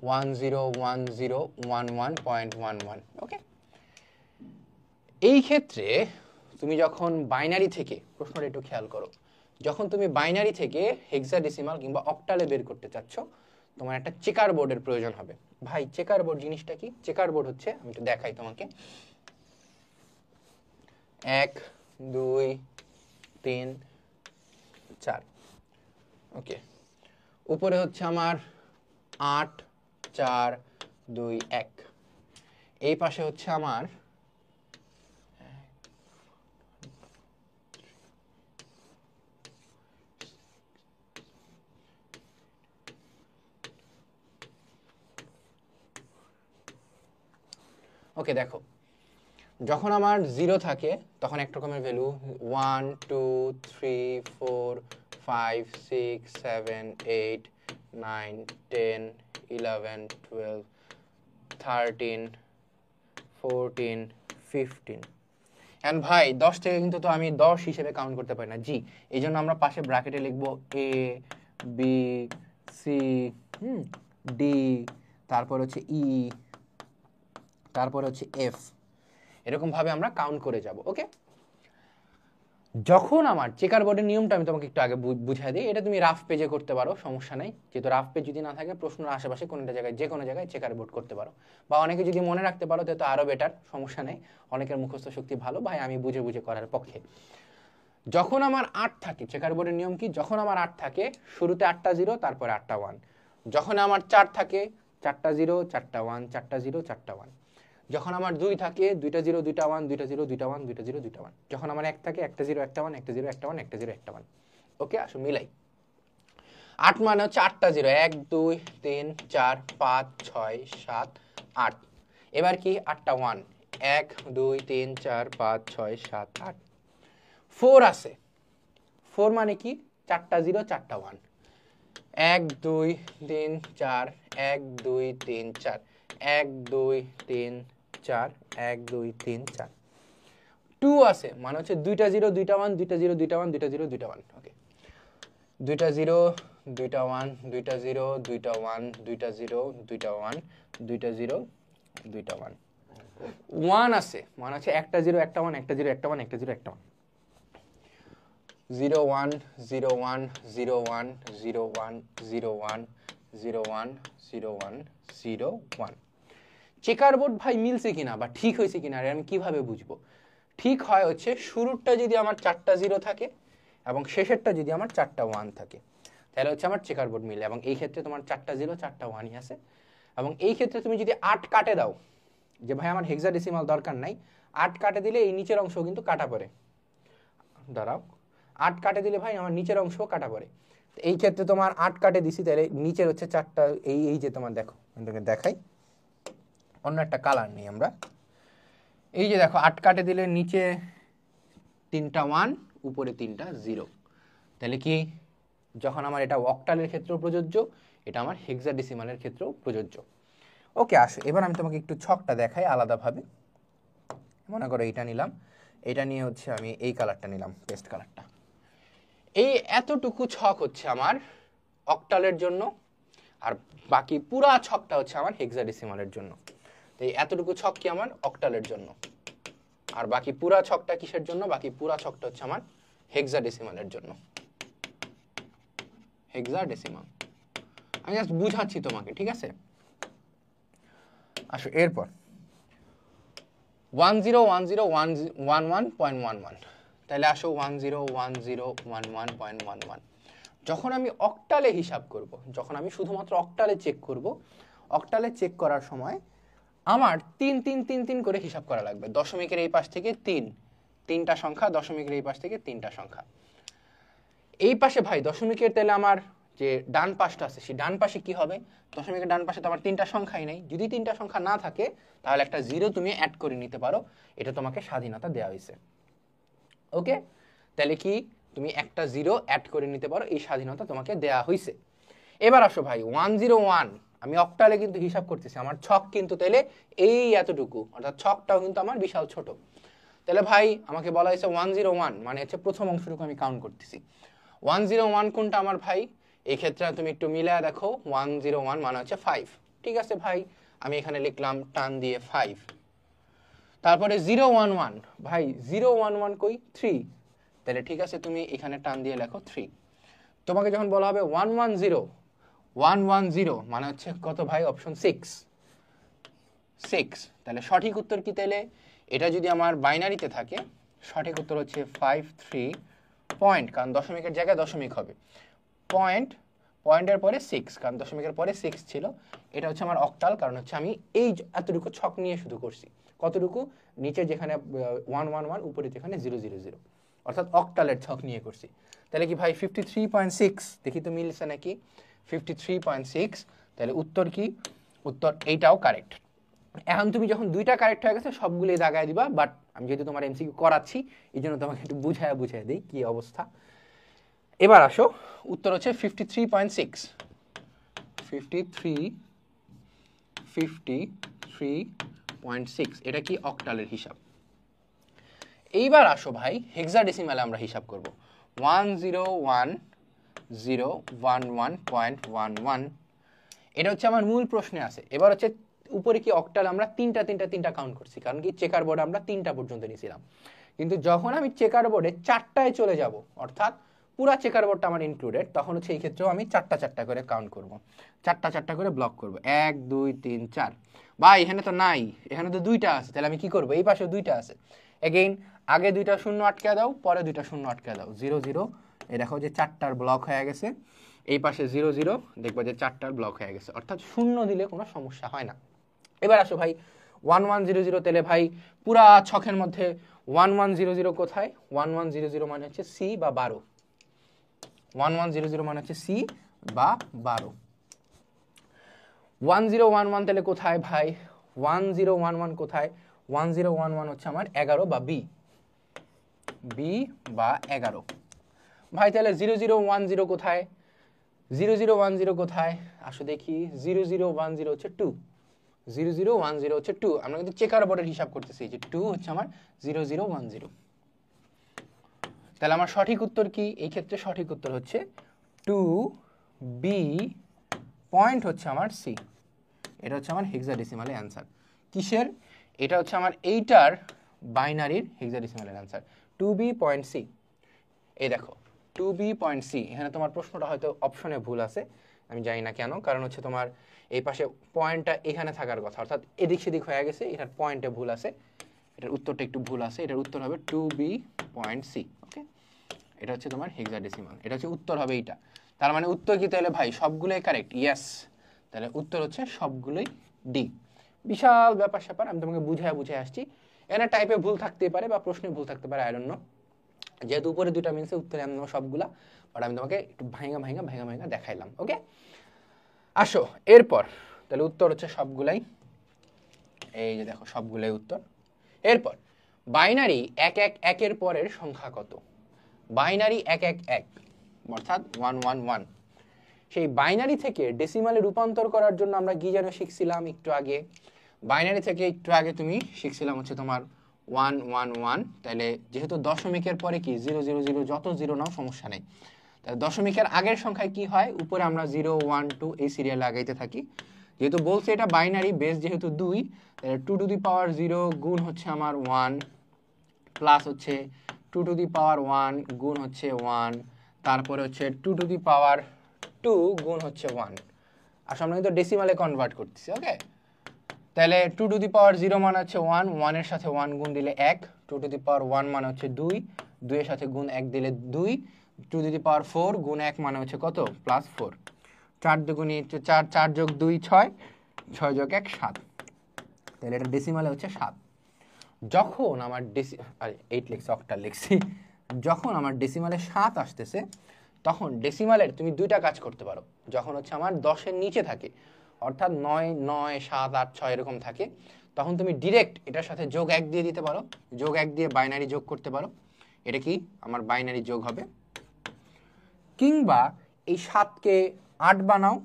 101011.11 ওকে। এই ক্ষেত্রে তুমি যখন বাইনারি থেকে, প্রশ্নটা একটু খেয়াল করো, যখন তুমি বাইনারি থেকে হেক্সাডেসিমাল কিংবা অক্টালে বের করতে চাচ্ছ, তোমার একটা চেকার বোর্ডের প্রয়োজন হবে। ভাই চেকার বোর্ড জিনিসটা কি? চেকার বোর্ড হচ্ছে, আমি একটু দেখাই তোমাকে, 1 2 3 4 ওকে। উপরে হচ্ছে আমার 8 4 2 1, এই পাশে হচ্ছে আমার ওকে। দেখো যখন আমার 0 থাকে তখন এক রকমের ভ্যালু 1 2 3 4 5 6 7 8 9 10 11 12 13 14 15। এন্ড ভাই 10 থেকে কিন্তু তো আমি 10 হিসেবে কাউন্ট করতে পারি না, জি। এই জন্য আমরা পাশে ব্র্যাকেটে লিখবো এ বি সি ডি, তারপর হচ্ছে ই, তারপর হচ্ছে এফ, এরকম ভাবে আমরা কাউন্ট করে যাব ওকে। যখন আমার চেকার বোর্ডের নিয়মটা আমি তোমাকে একটু আগে বুঝাই দিই, এটা তুমি রাফ পেজে করতে পারো, সমস্যা নাই। যেহেতু রাফ পেজ যদি না থাকে, প্রশ্নের আশেপাশে কোনো জায়গায়, যে কোনো জায়গায় চেকার বোর্ড করতে পারো, বা অনেকে যদি মনে রাখতে পারো তো আরো বেটার, সমস্যা নেই। অনেকের মুখস্থ শক্তি ভালো, ভাই আমি বুঝে বুঝে করার পক্ষে। যখন আমার 8 থাকে, চেকার বোর্ডের নিয়ম কি, যখন আমার 8 থাকে শুরুতে 8টা 0 তারপরে 8টা 1। যখন আমার 4 থাকে 4টা 0 4টা 1, 4টা 0 4টা 1। যখন আমার 2 থাকে 2টা 0 2টা 1, 2টা 0 2টা 1, 2টা 0 2টা 1। যখন আমার 1 থাকে 1টা 0 1টা 1, 1টা 0 1টা 1, 1টা 0 1টা 1 ওকে। আসো মিলাই। 8 মানে হচ্ছে 8টা 0, 1 2 3 4 5 6 7 8। এবার কি 8টা 1, 1 2 3 4 5 6 7 8। 4 আছে, 4 মানে কি 4টা 0 4টা 1, 1 2 3 4 1 2 3 4 1 2 3 4 1 2 3 4। 2 আছে মানে হচ্ছে 2টা 0 2টা 1, 2টা 0 2টা 1, 2টা 0 2টা 1 ওকে। 2টা 0 2টা 1, 2টা 0 2টা 1, 2টা 0 2টা 1, 2টা 0 2টা 1। 1 আছে মানে হচ্ছে 1টা 0 1টা 1, 1টা 0 1টা 1, 1টা 0 1টা 1। 0 1 0 1 0 1 0 1 0 1 0 1 0 1 0 1। চেকার বোর্ড ভাই মিলছে কিনা বা ঠিক হয়েছে কিনা আমি কিভাবে বুঝবো? ঠিক হয় হচ্ছে শুরুরটা যদি আমার 4টা 0 থাকে এবং শেষেরটা যদি আমার 4টা 1 থাকে, তাহলে হচ্ছে আমার চেকার বোর্ড মিলে। এবং এই ক্ষেত্রে তোমার 4টা 0 4টা 1ই আছে। এবং এই ক্ষেত্রে তুমি যদি 8 কাটে দাও, যে ভাই আমার হেক্সাডেসিমাল দরকার নাই, 8 কাটে দিলে এই নিচের অংশ কিন্তু কাটা পড়ে। দাঁড়াও, 8 কাটে দিলে ভাই আমার নিচের অংশ কাটা পড়ে। এই ক্ষেত্রে তোমার 8 কাটে দিছি, তাহলে নিচের হচ্ছে 4টা, এই যে তোমার দেখো, আমি তোকে দেখাই, অন্য একটা কালার নেই আমরা। এই যে দেখো 8 কাটে দিলে নিচে 3টা 1 উপরে 3টা 0। তাহলে কি যখন আমার এটা অক্টালের ক্ষেত্রেও প্রযোজ্য, এটা আমার হেক্সাডেসিমালের ক্ষেত্রেও প্রযোজ্য ওকে। আসো এবার আমি তোমাকে একটু ছকটা দেখাই আলাদাভাবে। মনে করো এইটা নিলাম, এটা নিয়ে হচ্ছে আমি এই কালারটা নিলাম, পেস্ট কালারটা। এই এতটুকু ছক হচ্ছে আমার অক্টালের জন্য, আর বাকি পুরা ছকটা হচ্ছে আমার হেক্সাডেসিমালের জন্য। তো এই এতটুকু ছক কি আমার অক্টালের জন্য, আর বাকি পুরা ছকটা কিসের জন্য? বাকি পুরা ছকটা হচ্ছে আমার হেক্সাডেসিমালের জন্য। হেক্সাডেসিমাল আমি জাস্ট বুঝাচ্ছি তোমাকে, ঠিক আছে? আসো এরপর 101011.11, তাহলে আসো 101011.11। যখন আমি অক্টালে হিসাব করব, যখন আমি শুধুমাত্র অক্টালে চেক করব, অক্টালে চেক করার সময় আমার 3 3 3 3 করে হিসাব করা লাগবে। দশমিকের এই পাশ থেকে 3টা সংখ্যা, দশমিকের এই পাশ থেকে 3টা সংখ্যা। এই পাশে ভাই দশমিকের, তাহলে আমার যে ডান পাশটা আছে, সেই ডান পাশে কি হবে? দশমিকের ডান পাশে তো আমার 3টা সংখ্যাই নেই। যদি 3টা সংখ্যা না থাকে, তাহলে একটা 0 তুমি অ্যাড করে নিতে পারো, এটা তোমাকে স্বাধীনতা দেওয়া হয়েছে ওকে। তাহলে কি তুমি একটা 0 অ্যাড করে নিতে পারো, এই স্বাধীনতা তোমাকে দেওয়া হয়েছে। এবার আসো ভাই 101, আমি অক্টালে কিন্তু হিসাব করতেছি, আমার ছক কিন্তু তাহলে এই এতটুকু, অর্থাৎ ছকটাও কিন্তু আমার বিশাল ছোট। তাহলে ভাই আমাকে বলা হয়েছে 101 মানে হচ্ছে প্রথম অংশটুকু আমি কাউন্ট করতেছি। 101 কোনটা আমার ভাই? এই ক্ষেত্রে তুমি একটু মিলায় দেখো, 101 মানে হচ্ছে 5। ঠিক আছে ভাই, আমি এখানে লিখলাম টান দিয়ে 5। তারপরে 011, ভাই 011 কই? 3। তাহলে ঠিক আছে, তুমি এখানে টান দিয়ে লেখো 3। তোমাকে যখন বলা হবে 110 মানে হচ্ছে কত ভাই? অপশন 6। তাহলে সঠিক উত্তর কি? তাহলে এটা যদি আমার বাইনারিতে থাকে, সঠিক উত্তর হচ্ছে 53 পয়েন্ট, কারণ দশমিকের জায়গায় দশমিক হবে। পয়েন্টের পরে 6, কারণ দশমিকের পরে 6 ছিল। এটা হচ্ছে আমার অক্টাল, কারণ হচ্ছে আমি এই এতটুকু ছক নিয়ে শুধু করছি। কতটুকু? নিচে যেখানে 111, উপরে যেখানে 000, অর্থাৎ অক্টালের ছক নিয়ে করছি। তাহলে কি ভাই 53.6? দেখি তো মিলছে নাকি? 53.6। তাহলে উত্তর কি? উত্তর এইটাও কারেক্ট। এখন তুমি যখন দুইটা কারেক্ট হয়ে গেছে, সবগুলোই দাগায় দিবা, বাট আমি যেহেতু তোমার এমসিকিউ করাচ্ছি, এই জন্য তোমাকে একটু বুঝায় দিই কি অবস্থা। এবার আসো, উত্তর হচ্ছে 53.6। 53.6, এটা কি? অক্টালের হিসাব। এইবার আসো ভাই, হেক্সাডেসিমালে আমরা হিসাব করব। 101.011.11, এটা হচ্ছে আমার মূল প্রশ্নে আছে। এবার হচ্ছে উপরে কি অক্টাল আমরা তিনটা কাউন্ট করছি, কারণ কি চেকার বোর্ডে আমরা 3টা পর্যন্ত নিয়েছিলাম। কিন্তু যখন আমি চেকার বোর্ডে 4টায় চলে যাব, অর্থাৎ পুরা চেকার বোর্ডটা আমার ইনক্লুডেড, তখন হচ্ছে এই ক্ষেত্রেও আমি 4টা করে কাউন্ট করব, 4টা করে ব্লক করব। 1 2 3 4। ভাই এখানে তো নাই, এখানে তো 2টা আছে, তাহলে আমি কি করব? এই পাশে 2টা আছে। এগেইন আগে 2টা শূন্য আটকে দাও, পরে 2টা শূন্য আটকে দাও। 0 0, এই দেখো যে 4টার ব্লক হয়ে গেছে। এই পাশে 0 0, দেখবো যে 4টার ব্লক হয়ে গেছে, অর্থাৎ শূন্য দিলে কোনো সমস্যা হয় না। এবার আসো ভাই 1100, তাহলে ভাই পুরা ছকের মধ্যে 1100 কোথায়? 1100 মানে হচ্ছে সি বা 12। 1100 মানে হচ্ছে সি বা 12। 1011 তাহলে কোথায় ভাই? 1011 কোথায়? 1011 হচ্ছে আমার 11 বা বি বা 11। ভাই তাহলে 0010 কোথায়? 0010 কোথায়? আসো দেখি, 0010 হচ্ছে 2। 0010 হচ্ছে 2। আমরা কিন্তু চেকার বোর্ডের হিসাব করতেছি, যে 2 হচ্ছে আমার 0010। তাহলে আমার সঠিক উত্তর কি? এই ক্ষেত্রে সঠিক উত্তর হচ্ছে 2B, পয়েন্ট হচ্ছে আমার সি। এটা হচ্ছে আমার হেক্সাডেসিমালের অ্যান্সার। কিসের? এটা হচ্ছে আমার এইটার বাইনারির হেক্সাডেসিমালের অ্যান্সার, 2B.C। এই দেখো 2B.C। এখানে তোমার প্রশ্নটা হয়তো অপশনে ভুল আছে, আমি জানি না কেন, কারণ হচ্ছে তোমার এই পাশে পয়েন্টটা এখানে থাকার কথা, অর্থাৎ এদিক সেদিক হয়ে গেছে, এটার পয়েন্টে ভুল আছে, এটার উত্তরটা একটু ভুল আছে। এটার উত্তর হবে 2B.C। ওকে, এটা হচ্ছে তোমার হেক্সাডেসিমাল, এটা হচ্ছে উত্তর হবে এইটা। তার মানে উত্তর কি তাহলে ভাই? সবগুলোই কারেক্ট? ইয়েস। তাহলে উত্তর হচ্ছে সবগুলোই ডি। বিশাল ব্যাপার স্যাপার, আমি তোমাকে বুঝায় আসছি। এখানে টাইপে ভুল থাকতে পারে বা প্রশ্নে ভুল থাকতে পারে, আই ডোন্ট নো। যেহেতু উপরে 2টা মিলছে, উত্তরে আমি সবগুলা, বাট আমি তোমাকে একটু ভাঙা দেখাইলাম। ওকে, আসো এরপর। তাহলে উত্তর হচ্ছে সবগুলাই, এই যে দেখো সবগুলাই উত্তর। এরপর বাইনারি 1 1 1 এর পরের সংখ্যা কত? বাইনারি 1 1 1, অর্থাৎ 111। সেই বাইনারি থেকে ডেসিমালে রূপান্তর করার জন্য আমরা কি যেন শিখছিলাম একটু আগে? বাইনারি থেকে একটু আগে তুমি শিখছিলাম হচ্ছে তোমার 111। তাহলে যেহেতু দশমিকের পরে কি 0 0 0, যত 0 নাও সমস্যা নেই। তাহলে দশমিকের আগের সংখ্যায় কি হয়? উপরে আমরা 0 1 2 এই সিরিয়াল লাগাইতে থাকি। যেহেতু বলছে এটা বাইনারি, বেস যেহেতু 2, তাহলে 2 টু দি পাওয়ার 0 গুণ হচ্ছে আমার 1, প্লাস হচ্ছে 2 টু দি পাওয়ার 1 গুণ হচ্ছে 1, তারপরে হচ্ছে 2 টু দি পাওয়ার 2 গুণ হচ্ছে 1। আসলে আমরা কিন্তু ডেসিমালে কনভার্ট করতেছি। ওকে, তাহলে 2 টু দি পাওয়ার 0 মানে হচ্ছে 1, 1 এর সাথে 1 গুণ দিলে 1, 2 টু দি পাওয়ার 1 মানে হচ্ছে 2, 2 এর সাথে গুণ 1 দিলে 2, 2 টু দি পাওয়ার 4 গুণ 1 মানে হচ্ছে কত? প্লাস 4। 4 দুগুণে 4, 4 যোগ 2 6, 6 যোগ 1 7। তাহলে এটা ডেসিমালে হচ্ছে 7। যখন আমার আরে 8 লিখছি, অক্টাল লিখছি। যখন আমার ডেসিমালে 7 আসতেছে, তখন ডেসিমালের তুমি 2টা কাজ করতে পারো। যখন হচ্ছে আমার 10-এর নিচে থাকে, অর্থাৎ 9 9 7 8 6 এরকম থাকে, তখন তুমি ডিরেক্ট এটার সাথে যোগ 1 দিয়ে দিতে পারো। যোগ 1 দিয়ে বাইনারি যোগ করতে পারো। এটা কি? আমার বাইনারি যোগ হবে। কিংবা এই 7কে 8 বানাও,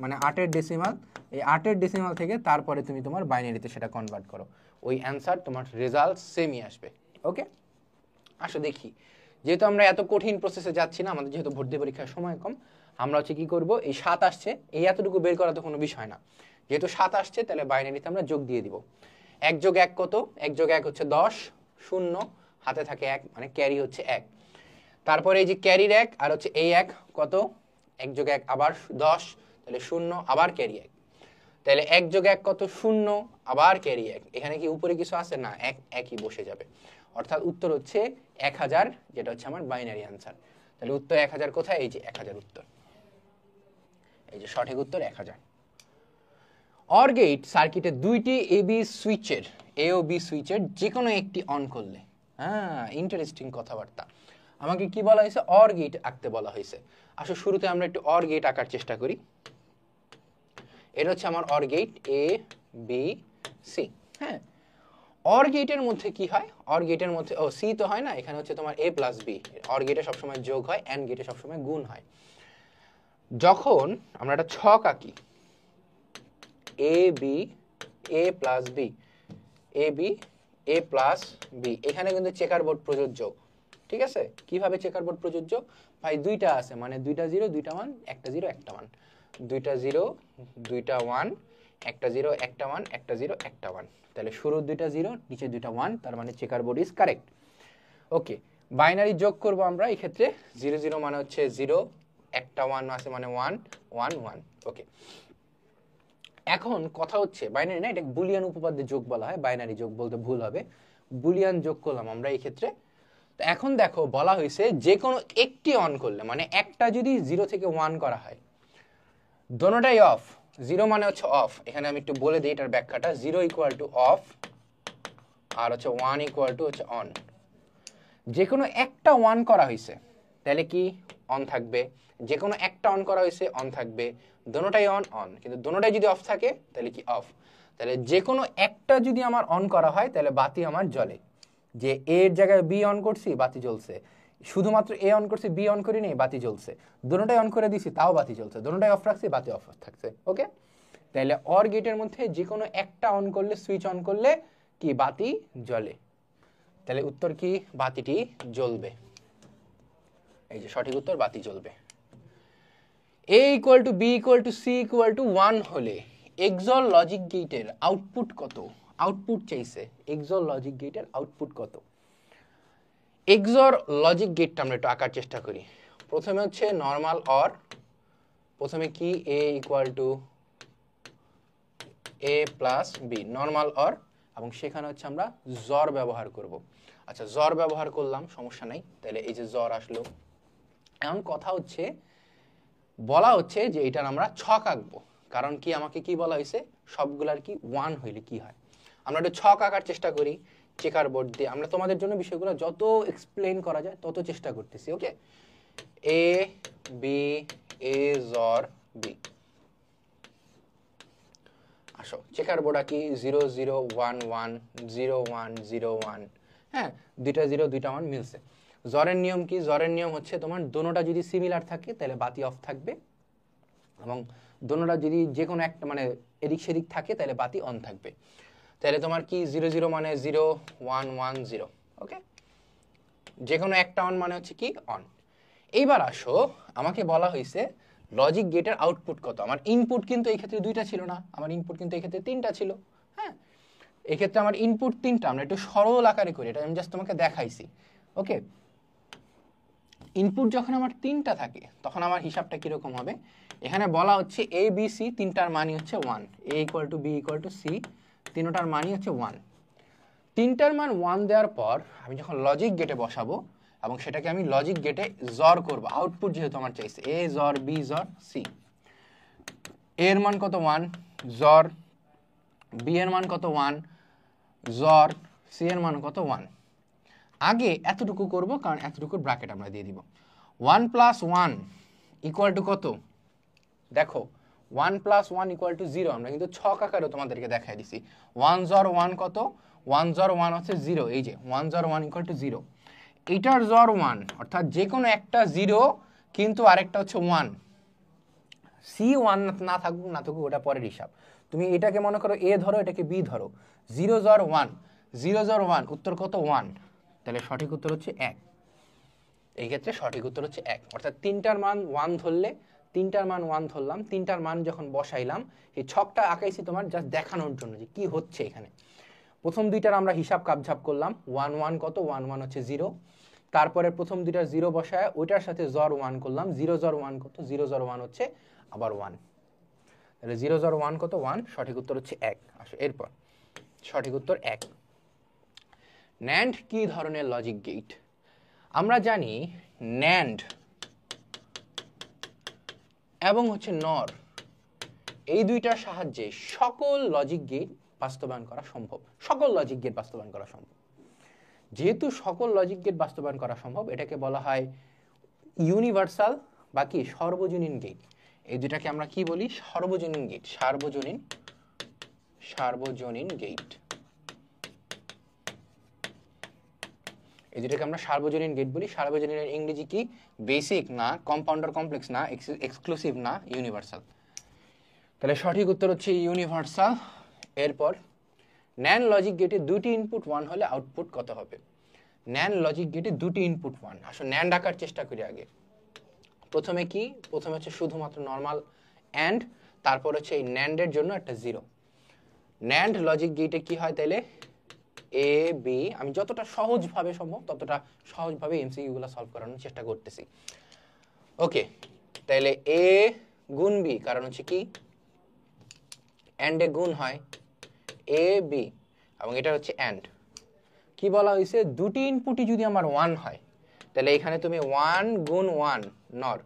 মানে 8-এর ডেসিমাল। এই 8-এর ডেসিমাল থেকে তারপরে তুমি তোমার বাইনারিতে সেটা কনভার্ট করো, ওই অ্যান্সার তোমার রেজাল্ট সেমই আসবে। ওকে, আসো দেখি। যেহেতু আমরা এত কঠিন প্রসেসে যাচ্ছি না, আমাদের যেহেতু ভর্তি পরীক্ষার সময় কম, আমরা হচ্ছে কি করব, এই 7 আসছে, এই এতটুকু বের করা তো কোনো বিষয় না। যেহেতু 7 আসছে তাহলে বাইনারিতে আমরা যোগ দিয়ে দিব। 1 যোগ 1 কত? 1 যোগ 1 হচ্ছে 10, 0 হাতে থাকে 1 মানে ক্যারি হচ্ছে 1। তারপরে এই যে ক্যারির 1 আর হচ্ছে এই 1 কত? 1 যোগ 1 আবার 10, তাহলে 0 আবার ক্যারি 1, তাহলে 1 যোগ 1 কত? 0 আবার ক্যারি 1। এখানে কি উপরে কিছু আছে? না, 1 একই বসে যাবে, অর্থাৎ উত্তর হচ্ছে 1000, যেটা হচ্ছে আমার বাইনারি আনসার। তাহলে উত্তর 1000 কোথায়? এই যে 1000 উত্তর, এই যে সঠিক উত্তর 1000। অর গেট সার্কিটে দুইটি এ ও বি সুইচের যে কোনো একটি অন করলে, হ্যাঁ ইন্টারেস্টিং কথাবার্তা। আমাকে কি বলা হয়েছে? অর গেট আঁকতে বলা হয়েছে। আসলে শুরুতে আমরা একটু অর গেট আঁকার চেষ্টা করি। এটা হচ্ছে আমার OR gate A B C. হ্যাঁ, অর গেটের মধ্যে কি হয়? অর গেটের মধ্যে সি তো হয় না, এখানে হচ্ছে তোমার এ প্লাস বি। অর গেটে সবসময় যোগ হয়, এন্ড গেটে সবসময় গুণ হয়। যখন আমরা একটা ছক আঁকি A B A plus B, A B A plus B, এখানে কিন্তু চেকার বোর্ড প্রযোজ্য। ঠিক আছে, কিভাবে চেকার বোর্ড প্রযোজ্য? ভাই দুইটা আছে, মানে দুইটা 0 দুইটা 1, একটা 0 একটা 1, দুইটা 0 দুইটা 1, একটা 0 একটা 1, একটা 0 একটা 1, তাহলে শুরুর দুইটা 0 নিচে দুইটা 1, তার মানে checker board is correct. Okay, binary যোগ করব আমরা এই ক্ষেত্রে। 0 0 মানে হচ্ছে 0, একটা 1 আছে মানে 1 1 1। ওকে, এখন কথা হচ্ছে বাইনারি না, এটা বুলিয়ান উপপাদ্যে যোগ বলা হয়, বাইনারি যোগ বলতে ভুল হবে। বুলিয়ান যোগ করলাম আমরা এই ক্ষেত্রে। তো এখন দেখো বলা হয়েছে যে কোনো একটি অন করলে, মানে একটা যদি 0 থেকে 1 করা হয়, দোনোটাই অফ। 0 মানে হচ্ছে অফ, এখানে আমি একটু বলে দিই এটার ব্যাখ্যাটা। 0 ইকুয়াল টু অফ, আর হচ্ছে 1 ইকুয়াল টু হচ্ছে অন। যে কোনো একটা 1 করা হয়েছে তাহলে কি অন থাকবে, যে কোনো একটা অন করা হয়েছে অন থাকবে, দোনোটাই অন অন। কিন্তু দোনোটাই যদি অফ থাকে তাহলে কি অফ। তাহলে যে কোনো একটা যদি আমার অন করা হয় তাহলে বাতি আমার জ্বলে। যে এর জায়গায় বি অন করছি বাতি জ্বলছে, শুধুমাত্র এ অন করছি বি অন করি নেই বাতি জ্বলছে, দোনোটাই অন করে দিছি তাও বাতি জ্বলছে, দোনোটাই অফ রাখছি বাতি অফ থাকছে। ওকে, তাহলে অর গেটের মধ্যে যে কোনো একটা অন করলে, সুইচ অন করলে কি বাতি জ্বলে। তাহলে উত্তর কি? বাতিটি জ্বলবে। এই যে সঠিক উত্তর, বাতি জ্বলবে। A equal to B equal to C equal to 1 হলে এক্সর লজিক গেটের আউটপুট কত? আউটপুট চাইছে, এক্সর লজিক গেটের আউটপুট কত? এক্সর লজিক গেটটা আমরা একটু আঁকার চেষ্টা করি। প্রথমে হচ্ছে নর্মাল অর, প্রথমে কি A equal to A plus B, normal OR, এবং সেখানে হচ্ছে আমরা জর ব্যবহার করব। আচ্ছা, জর ব্যবহার করলাম, সমস্যা নাই, তাহলে এই যে জর আসলো। এখন কথা হচ্ছে, বলা হচ্ছে যে এটার আমরা ছক আঁকবো, কারণ কি আমাকে কি বলা হয়েছে? সবগুলার কি 1 হইলে কি হয়। আমরা একটু ছক আঁকার চেষ্টা করি চেকার বোর্ড দিয়ে। আমরা তোমাদের জন্য বিষয়গুলো যত এক্সপ্লেন করা যায় তত চেষ্টা করতেছি। ওকে, এ বি এ জর বি। আসো চেকার বোর্ড আঁকি। 0 0 1 1 0 1 0 1, হ্যাঁ দুইটা 0 দুইটা 1 মিলছে। জরের নিয়ম কি? জরের নিয়ম হচ্ছে তোমার দোনোটা যদি সিমিলার থাকে তাহলে বাতি অফ থাকবে, এবং দোনোটা যদি যে কোনো একটা মানে এদিক সেদিক থাকে তাহলে বাতি অন থাকবে। তাহলে তোমার কি 0 0 মানে 0 1 1 0। ওকে, যে কোনো একটা অন মানে হচ্ছে কি অন। এইবার আসো, আমাকে বলা হয়েছে লজিক গেটের আউটপুট কত। আমার ইনপুট কিন্তু এই ক্ষেত্রে দুইটা ছিল না, আমার ইনপুট কিন্তু এই ক্ষেত্রে তিনটা ছিল। হ্যাঁ, এই ক্ষেত্রে আমার ইনপুট তিনটা। আমরা একটু সরল আকারে করি, এটা আমি জাস্ট তোমাকে দেখাইছি। ওকে, ইনপুট যখন আমার তিনটা থাকে তখন আমার হিসাবটা কিরকম হবে? এখানে বলা হচ্ছে এ বি সি তিনটার মানই হচ্ছে 1, A equal to B equal to C, তিনটার মানই হচ্ছে 1। তিনটার মান 1 দেওয়ার পর আমি যখন লজিক গেটে বসাবো এবং সেটাকে আমি লজিক গেটে জর করব, আউটপুট যেহেতু আমার চাইছে এ জর বি জর সি। এর মান কত? 1 জর, বি এর মান কত? 1 জর, সি এর মান কত? 1। আগে এতটুকু করব, কারণ এতটুকুর ব্র্যাকেট আমরা দিয়ে দিব। 1 প্লাস 1 ইকুয়াল টু কত? দেখো 1 প্লাস 1 ইকুয়াল টু 0, আমরা কিন্তু ছক আকারে তোমাদেরকে দেখাই দিছি। 1 জর 1 কত? 1 জর 1 হচ্ছে 0, এই যে 1 জর 1 ইকুয়াল টু 0। এটার জর 1, অর্থাৎ যে কোনো একটা 0 কিন্তু আরেকটা হচ্ছে 1। সি 1 না থাকুক না থাকুক ওটা পরের হিসাব। তুমি এটাকে মনে করো এ ধরো, এটাকে বি ধরো। 0 জর 1, 0 জর 1 উত্তর কত? 1। তাহলে সঠিক উত্তর হচ্ছে 1। এই ক্ষেত্রে সঠিক উত্তর হচ্ছে 1, অর্থাৎ তিনটার মান 1 ধরলে তিনটার মান 1 ধরলাম, তিনটার মান যখন বসাইলাম, এই ছকটা আঁকাইছি তোমার জাস্ট দেখানোর জন্য যে কি হচ্ছে এখানে। প্রথম দুইটার আমরা হিসাব কাপঝাপ করলাম, 1 1 কত, 1 1 হচ্ছে 0। তারপরে প্রথম দুইটার 0 বসায় ওইটার সাথে জর 1 করলাম, 0 জর 1 কত, 0 জর 1 হচ্ছে আবার 1, তাহলে 0 জর 1 কত, 1, সঠিক উত্তর হচ্ছে 1। আসো এরপর সঠিক উত্তর 1। NAND কি ধরনের লজিক গেট? আমরা জানি NAND এবং হচ্ছে NOR এই দুইটার সাহায্যে সকল লজিক গেট বাস্তবায়ন করা সম্ভব, সকল লজিক গেট বাস্তবায়ন করা সম্ভব। যেহেতু সকল লজিক গেট বাস্তবায়ন করা সম্ভব, এটাকে বলা হয় ইউনিভার্সাল বা কি সর্বজনীন গেট। এই দুটাকে আমরা কি বলি? সর্বজনীন গেট, সার্বজনীন গেট। এই দুটাকে আমরা সার্বজনীন গেট বলি। সার্বজনীনের ইংরেজি কি? বেসিক না, কম্পাউন্ডার কমপ্লেক্স না, এক্সক্লুসিভ না, ইউনিভার্সাল। তাহলে সঠিক উত্তর হচ্ছে ইউনিভার্সাল। এরপর NAND লজিক গেটে দুটি ইনপুট 1 হলে আউটপুট কত হবে? NAND লজিক গেটে দুটি ইনপুট 1। আসলে NAND আঁকার চেষ্টা করি আগে। প্রথমে কি? প্রথমে হচ্ছে শুধুমাত্র নর্মাল AND, তারপর হচ্ছে এই NAND এর জন্য একটা 0। NAND লজিক গেটে কি হয় তাইলে? A B, আমি যতটা সহজভাবে সম্ভব ততটা সহজভাবে এমসিকিউ গুলো সলভ করানোর চেষ্টা করতেছি। ওকে, তাইলে A গুণ B, কারণ হচ্ছে কি AND এ গুণ হয় A B, এবং এটা হচ্ছে AND। কি বলা হয়েছে? দুটি ইনপুটই যদি আমার 1 হয়, তাহলে এখানে তুমি 1 গুণ 1 নর,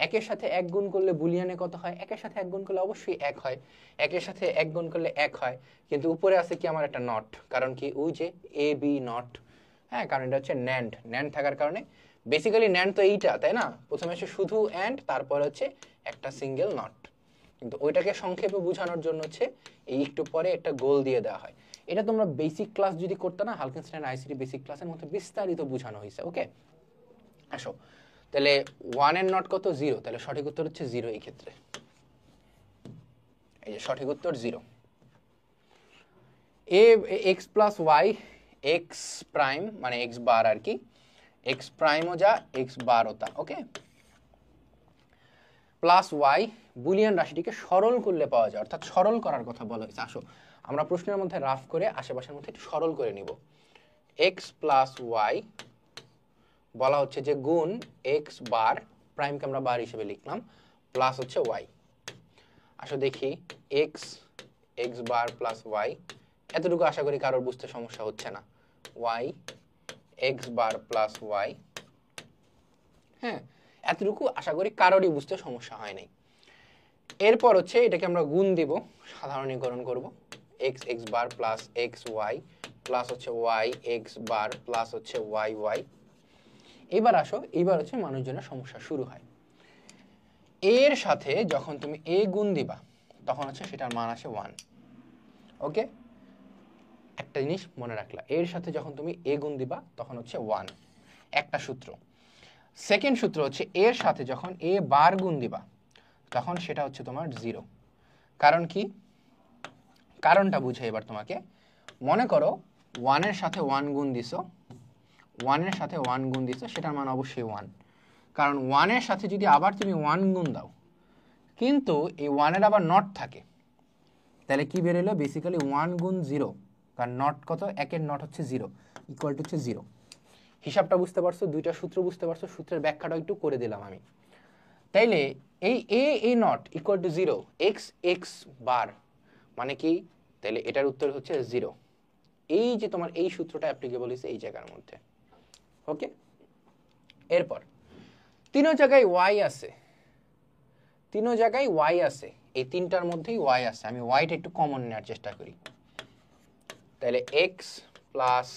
একের সাথে 1 গুণ করলে বুলিয়ানে কত হয়? একের সাথে 1 গুণ করলে অবশ্যই 1 হয়, একের সাথে 1 গুণ করলে 1 হয়, কিন্তু উপরে আছে কি আমার একটা নট, কারণ কি ওই যে এ বি নট, হ্যাঁ, কারণ এটা হচ্ছে NAND থাকার কারণে। বেসিক্যালি NAND তো এইটা, তাই না? প্রথমে হচ্ছে শুধু AND, তারপর হচ্ছে একটা সিঙ্গেল নট, কিন্তু ওইটাকে সংক্ষেপে বোঝানোর জন্য হচ্ছে এই একটু পরে একটা গোল দিয়ে দেওয়া হয়। এটা তোমরা বেসিক ক্লাস যদি করতে না, হালকেনস্টাইন আইসিটি বেসিক ক্লাসের মধ্যে বিস্তারিত বোঝানো হয়েছে। ওকে, আসো তাহলে 1 এর নট কত? 0, তাহলে সঠিক উত্তর হচ্ছে 0 এই ক্ষেত্রে। এই যে সঠিক উত্তর 0। x plus Y, X prime মানে এক্স বার আর কি, এক্স প্রাইমও যা এক্স বারও তা। ওকে, প্লাস ওয়াই বুলিয়ান রাশিটিকে সরল করলে পাওয়া যায়, অর্থাৎ সরল করার কথা বলা হয়েছে। আসো আমরা প্রশ্নের মধ্যে রাফ করে আশেপাশের মধ্যে একটু সরল করে নিব। এক্স প্লাস ওয়াই বলা হচ্ছে যে গুণ এক্স বার, প্রাইমকে আমরা বার হিসেবে লিখলাম, প্লাস হচ্ছে ওয়াই। আসো দেখি এক্স বার প্লাস ওয়াই, এতটুকু আশা করি কারোর বুঝতে সমস্যা হচ্ছে না। Y x bar plus Y, হ্যাঁ, এতটুকু আশা করি কারোরই বুঝতে সমস্যা হয় নাই। এরপর হচ্ছে এটাকে আমরা গুণ দিব, সাধারণীকরণ করব, x bar plus x Y plus হচ্ছে ওয়াই এক্স বার প্লাস হচ্ছে ওয়াই ওয়াই। এবার আসো, এইবার হচ্ছে মানুষজনের সমস্যা শুরু হয়। এর সাথে যখন তুমি এ গুণ দিবা, তখন হচ্ছে সেটার মান আসে 1। ওকে, একটা জিনিস মনে রাখলা, এর সাথে যখন তুমি এ গুণ দিবা তখন হচ্ছে 1, একটা সূত্র। সেকেন্ড সূত্র হচ্ছে এর সাথে যখন এ বার গুণ দিবা তখন সেটা হচ্ছে তোমার 0। কারণ কি? কারণটা বুঝে এবার তোমাকে। মনে করো 1 এর সাথে 1 গুণ দিছো, 1 এর সাথে 1 গুণ দিছো, সেটার মান অবশ্যই 1, কারণ 1 এর সাথে যদি আবার তুমি 1 গুণ দাও, কিন্তু এই 1 এর আবার নট থাকে, তাহলে কি বের হলো? বেসিক্যালি 1 গুণ 0, কারণ নট কত? 1 এর নট হচ্ছে 0, ইকুয়াল টু হচ্ছে 0। হিসাবটা বুঝতে পারছো? দুইটা সূত্র বুঝতে পারছো? সূত্রের ব্যাখ্যাটা একটু করে দিলাম আমি। তাইলে এই এ not equal to 0, x bar মানে কি? তাহলে এটার উত্তর হচ্ছে 0। এই যে তোমার এই সূত্রটা অ্যাপ্লিকেবল হয়েছে এই জায়গার মধ্যে। ওকে, এরপর তিনো জায়গায় ওয়াই আছে, তিনো জায়গায় ওয়াই আছে, এই তিনটার মধ্যেই ওয়াই আছে। আমি ওয়াইটা একটু কমন নেওয়ার চেষ্টা করি, তাহলে x plus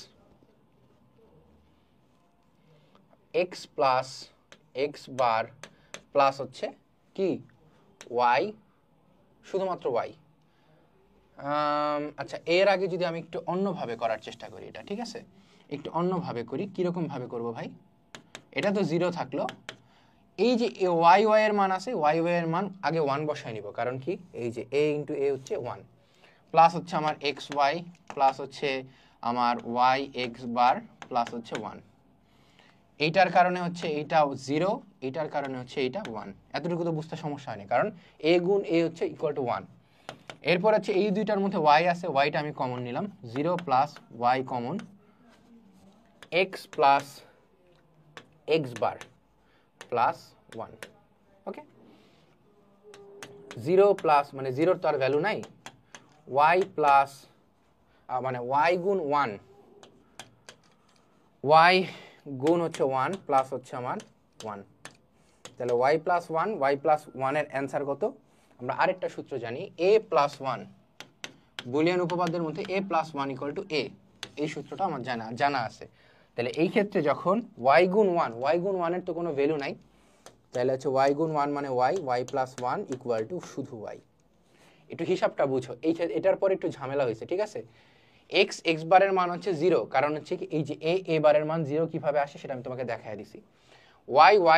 x bar plus হচ্ছে কি ওয়াই, শুধুমাত্র ওয়াই। আচ্ছা, এর আগে যদি আমি একটু অন্যভাবে করার চেষ্টা করি, এটা ঠিক আছে, একটু অন্যভাবে করি। কিরকম ভাবে করব ভাই? এটা তো 0 থাকলো, এই যে ওয়াই এর মান আছে, ওয়াই এর মান আগে 1 বসাই নিব, কারণ কি এই যে a ইন্টু a হচ্ছে 1, প্লাস হচ্ছে আমার এক্স ওয়াই প্লাস হচ্ছে আমার ওয়াই এক্স বার প্লাস হচ্ছে 1। এইটার কারণে হচ্ছে এইটাও 0, এইটার কারণে হচ্ছে এইটা 1। এতটুকু তো বুঝতে সমস্যা হয়নি, কারণ a গুণ a হচ্ছে ইকুয়াল টু 1। এরপর হচ্ছে এই দুইটার মধ্যে y আছে, yটা আমি কমন নিলাম, 0 plus y common, x plus x বার প্লাস 1। ওকে, 0 প্লাস মানে 0 তো আর ভ্যালু নাই, y প্লাস মানে y গুণ 1, y গুণ হচ্ছে 1 প্লাস হচ্ছে আমার 1, তাহলে y প্লাস 1, y প্লাস 1 এর অ্যান্সার কত? আমরা আরেকটা সূত্র জানি, a প্লাস 1, বুলিয়ান উপপাদ্যের মধ্যে a plus 1 equal to a, এই সূত্রটা আমার জানা আছে। তাহলে এই ক্ষেত্রে যখন y গুণ 1, y গুণ 1 এর তো কোনো ভ্যালু নাই, তাহলে হচ্ছে y গুণ 1 মানে y প্লাস 1 ইকুয়াল টু শুধু y। একটু হিসাবটা বুঝো, এটার পর একটু ঝামেলা হয়েছে, ঠিক আছে? x বারের মান হচ্ছে 0, কারণ হচ্ছে কি এই যে a বারের মান 0 কিভাবে আসে সেটা আমি তোমাকে দেখায় দিছি।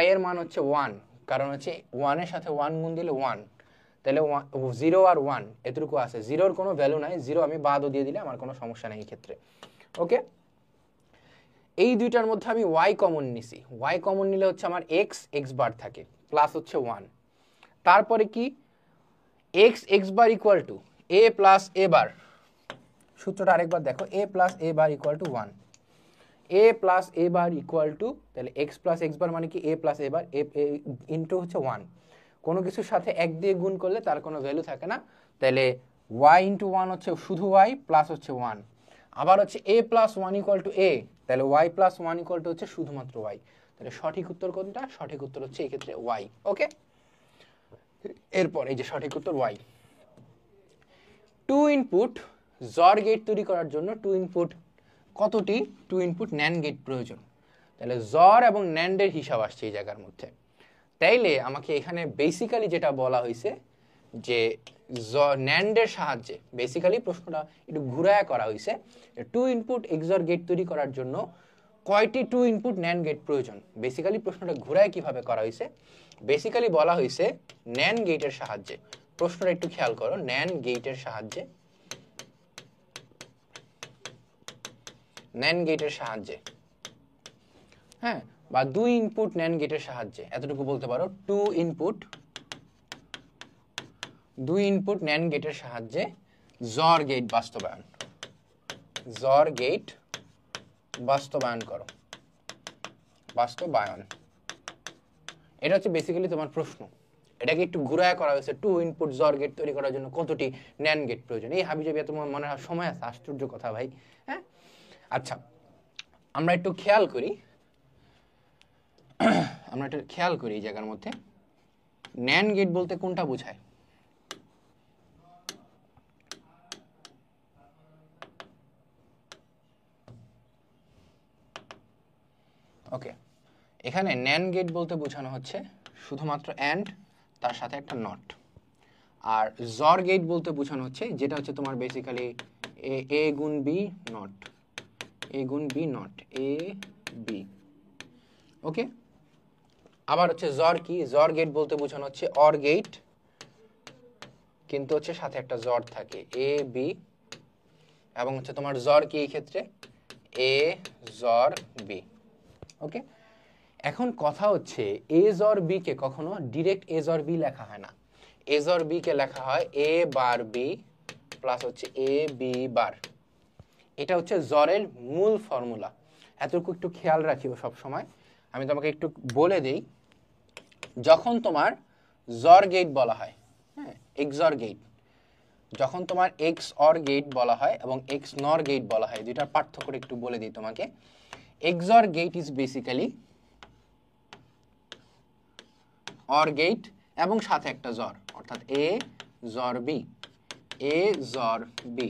y এর মান হচ্ছে 1, কারণ হচ্ছে 1 এর সাথে 1 গুণ দিলে 1, তাহলে 0 আর 1 এতটুকু আছে, 0 এর কোনো ভ্যালু নাই, 0 আমি বাদও দিয়ে দিলে আমার কোনো সমস্যা নেই এই ক্ষেত্রে। ওকে, এই দুইটার মধ্যে আমি y কমন নিছি, y কমন নিলে হচ্ছে আমার x বার থাকে প্লাস হচ্ছে 1, তারপরে কি x bar equal to a plus a বার, সূত্রটা আরেকবার দেখো, a plus a bar equal to 1, a plus a bar equal to, তাহলে x প্লাস x বার মানে কি a plus a bar, a into হচ্ছে 1, কোনো কিছুর সাথে 1 দিয়ে গুণ করলে তার কোনো ভ্যালু থাকে না, তাহলে y ইন্টু 1 হচ্ছে শুধু y প্লাস হচ্ছে 1, আবার হচ্ছে a plus 1 equal to a, তাহলে y প্লাস 1 ইকুয়াল টু হচ্ছে শুধুমাত্র y, তাহলে সঠিক উত্তর কোনটা? সঠিক উত্তর হচ্ছে এই ক্ষেত্রে y। ওকে, এরপর এই যে সঠিক উত্তর y। 2 ইনপুট জর গেট তৈরি করার জন্য 2 ইনপুট কতটি 2 ইনপুট ন্যান্ড গেট প্রয়োজন? তাহলে জর এবং ন্যান্ডের হিসাব আসছে এই জায়গার মধ্যে। তাইলে আমাকে এখানে বেসিক্যালি যেটা বলা হয়েছে যে ন্যান্ডের সাহায্যে, বেসিক্যালি প্রশ্নটা একটু ঘুরায়া করা হয়েছে, 2 ইনপুট XOR গেট তৈরি করার জন্য কয়টি 2 ইনপুট ন্যান্ড গেট প্রয়োজন। বেসিক্যালি প্রশ্নটা ঘুরায় কিভাবে করা হয়েছে, বেসিক্যালি বলা হয়েছে ন্যান্ড গেটের সাহায্যে, প্রশ্নটা একটু খেয়াল করো, ন্যান্ড গেটের সাহায্যে, ন্যান্ড গেটের সাহায্যে, হ্যাঁ, বা 2 ইনপুট ন্যান্ড গেটের সাহায্যে, এতটুকু বলতে পারো, 2 ইনপুট ন্যান্ড গেটের সাহায্যে জর গেট বাস্তবায়ন, জর গেট বাস্তবায়ন করো, বাস্তবায়ন, এটা হচ্ছে বেসিক্যালি তোমার প্রশ্ন। এটাকে একটু ঘুরায় করা হয়েছে, 2 ইনপুট জর গেট তৈরি করার জন্য কতটি ন্যান্ড গেট প্রয়োজন। এই হাবিজাবি তোমার মনে হয় সময় আছে, আশ্চর্য কথা ভাই। হ্যাঁ, আচ্ছা, আমরা একটু খেয়াল করি, এই জায়গার মধ্যে ন্যান্ড গেট বলতে কোনটা বোঝায়? ওকে, এখানে ন্যান্ড গেট বলতে বোঝানো হচ্ছে শুধুমাত্র অ্যান্ড তার সাথে একটা নট, আর জর গেট বলতে বোঝানো হচ্ছে যেটা হচ্ছে তোমার বেসিক্যালি এ গুণ বি নট, এ গুণ বি নট, এ বি। ওকে, আবার হচ্ছে জর কি, জর গেট বলতে বোঝানো হচ্ছে অর গেট, কিন্তু হচ্ছে সাথে একটা জর থাকে, এ বি, এবং হচ্ছে তোমার জর কি এই ক্ষেত্রে এ জর বি। ওকে, এখন কথা হচ্ছে এ জর বি কে কখনো ডিরেক্ট এ জর বি লেখা হয় না, এ জর বি কে লেখা হয় এ বার বি প্লাস হচ্ছে এ বি বার, এটা হচ্ছে জরের মূল ফর্মুলা। এতটুকু একটু খেয়াল রাখিও সব সময়। আমি তোমাকে একটু বলে দেই, যখন তোমার জর গেট বলা হয়, হ্যাঁ, এক্সঅর গেট, যখন তোমার এক্স অর গেট বলা হয় এবং এক্স নর গেট বলা হয়, দুইটার পার্থক্য একটু বলে দিই তোমাকে। XOR gate is basically OR gate এবং সাথে একটা জর, অর্থাৎ এ জর বি, এ জর বি।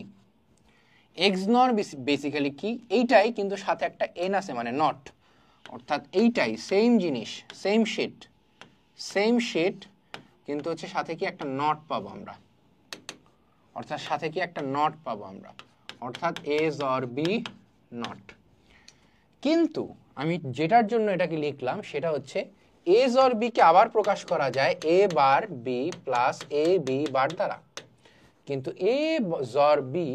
এক্স নর বেসিক্যালি কি, এইটাই কিন্তু সাথে একটা এন আছে মানে নট, অর্থাৎ এইটাই সেম জিনিস, সেম শিট, কিন্তু হচ্ছে সাথে কি একটা নট পাবো আমরা, অর্থাৎ সাথে কি একটা নট পাবো আমরা, অর্থাৎ এ জর বি নট। কিন্তু আমি যেটার জন্য এটাকে লিখলাম সেটা হচ্ছে এ জর বি কে আবার প্রকাশ করা যায় এ bar B plus A B বার দ্বারা, কিন্তু এ জর বি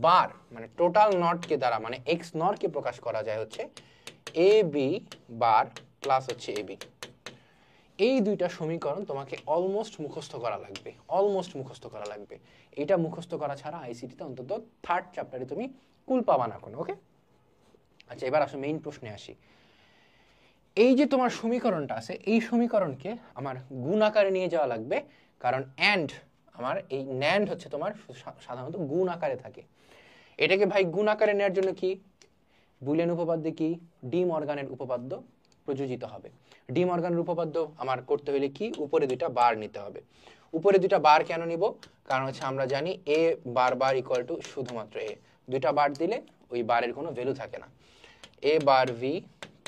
বার মানে টোটাল নটকে দ্বারা মানে এক্স নটকে প্রকাশ করা যায় হচ্ছে এ বি বার প্লাস হচ্ছে এ বি। এই দুইটা সমীকরণ তোমাকে অলমোস্ট মুখস্থ করা লাগবে, অলমোস্ট মুখস্থ করা লাগবে। এটা মুখস্থ করা ছাড়া আইসিটিতে অন্তত থার্ড চ্যাপ্টারে তুমি কুল পাবা না কোনো। ওকে, আচ্ছা এবার আসো মেইন প্রশ্নে আসি। এই যে তোমার সমীকরণটা আছে, এই সমীকরণকে আমার গুণ আকারে নিয়ে যাওয়া লাগবে, কারণ অ্যান্ড আমার এই ন্যান্ড হচ্ছে তোমার সাধারণত গুণ আকারে থাকে। এটাকে ভাই গুণ আকারে নেওয়ার জন্য কি বুলিয়ান উপপাদ্য কি ডি মর্গানের উপপাদ্য প্রযোজিত হবে। ডি মর্গানের উপপাদ্য আমার করতে হলে কি উপরে দুইটা বার নিতে হবে। উপরে দুইটা বার কেন নিব? কারণ হচ্ছে আমরা জানি এ বার বার ইকুয়াল টু শুধুমাত্র এ, দুইটা বার দিলে ওই বারের কোনো ভ্যালু থাকে না। এ বার ভি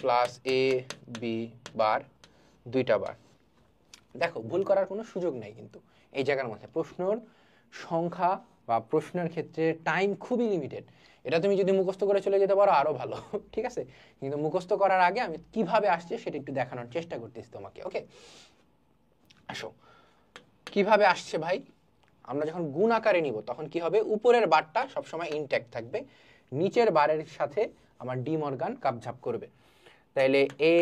প্লাস এ বি বার দুইটা বার। দেখো ভুল করার কোনো সুযোগ নেই কিন্তু এই জায়গার মধ্যে। প্রশ্নের সংখ্যা বা প্রশ্নের ক্ষেত্রে টাইম খুবই লিমিটেড। এটা তুমি যদি মুখস্থ করে চলে যেতে পারো আরো ভালো, ঠিক আছে? কিন্তু মুখস্থ করার আগে আমি কিভাবে আসছে সেটা একটু দেখানোর চেষ্টা করতেছি তোমাকে। ওকে, আসো কিভাবে আসছে ভাই। আমরা যখন গুণ আকারে নিব তখন কি হবে, উপরের বারটা সবসময় ইনট্যাক্ট থাকবে, নিচের বারের সাথে আমার ডি মর্গান কাপঝাপ করবে। তাইলে এ